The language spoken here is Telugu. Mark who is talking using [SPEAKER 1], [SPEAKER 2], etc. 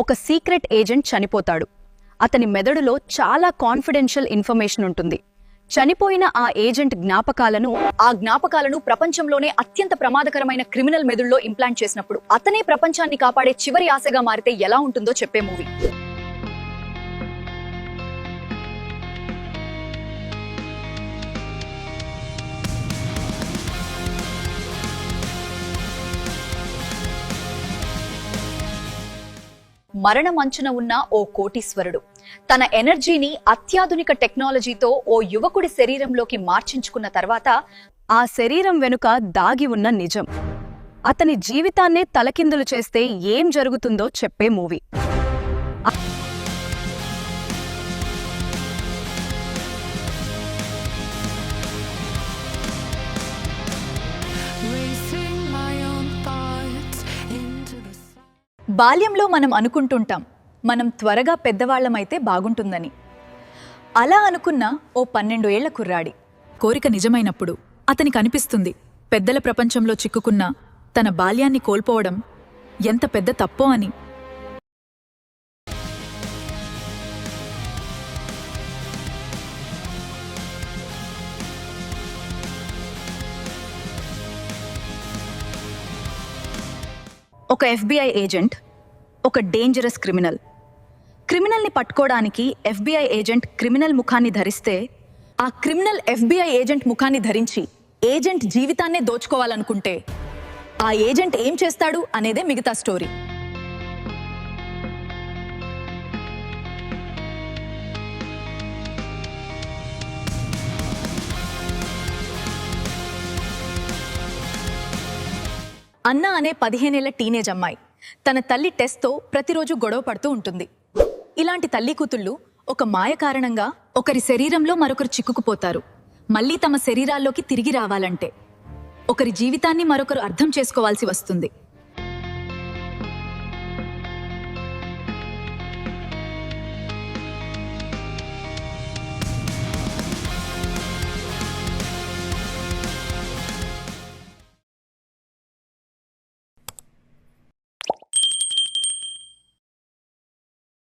[SPEAKER 1] ఒక సీక్రెట్ ఏజెంట్ చనిపోతాడు. అతని మెదడులో చాలా కాన్ఫిడెన్షియల్ ఇన్ఫర్మేషన్ ఉంటుంది. చనిపోయిన ఆ ఏజెంట్ జ్ఞాపకాలను ప్రపంచంలోనే అత్యంత ప్రమాదకరమైన క్రిమినల్ మెదడులో ఇంప్లాంట్ చేసినప్పుడు అతనే ప్రపంచాన్ని కాపాడే చివరి ఆశగా మారితే ఎలా ఉంటుందో చెప్పే మూవీ. మరణమంచున ఉన్న ఓ కోటీశ్వరుడు తన ఎనర్జీని అత్యాధునిక టెక్నాలజీతో ఓ యువకుడి శరీరంలోకి మార్చించుకున్న తర్వాత ఆ శరీరం వెనుక దాగి ఉన్న నిజం, అతని జీవితాన్నే తలకిందులు చేస్తే ఏం జరుగుతుందో చెప్పే మూవీ. బాల్యంలో మనం అనుకుంటుంటాం మనం త్వరగా పెద్దవాళ్లమైతే బాగుంటుందని. అలా అనుకున్న ఓ 12 ఏళ్ల కుర్రాడి
[SPEAKER 2] కోరిక నిజమైనప్పుడు అతనికి అనిపిస్తుంది పెద్దల ప్రపంచంలో చిక్కుకున్న తన బాల్యాన్ని కోల్పోవడం ఎంత పెద్ద తప్పో అని.
[SPEAKER 1] ఒక FBI ఏజెంట్ ఒక డేంజరస్ క్రిమినల్ని పట్టుకోవడానికి FBI ఏజెంట్ క్రిమినల్ ముఖాన్ని ధరిస్తే ఆ క్రిమినల్ FBI ఏజెంట్ ముఖాన్ని ధరించి ఏజెంట్ జీవితాన్నే దోచుకోవాలనుకుంటే ఆ ఏజెంట్ ఏం చేస్తాడు అనేదే మిగతా స్టోరీ. అన్న అనే 15 ఏళ్ల టీనేజ్ అమ్మాయి తన తల్లి టెస్ట్తో ప్రతిరోజు గొడవ పడుతూ ఉంటుంది. ఇలాంటి తల్లి కూతుళ్ళు ఒక మాయ కారణంగా ఒకరి శరీరంలో మరొకరు చిక్కుకుపోతారు. మళ్ళీ తమ శరీరాల్లోకి తిరిగి రావాలంటే ఒకరి జీవితాన్ని మరొకరు అర్థం చేసుకోవాల్సి వస్తుంది.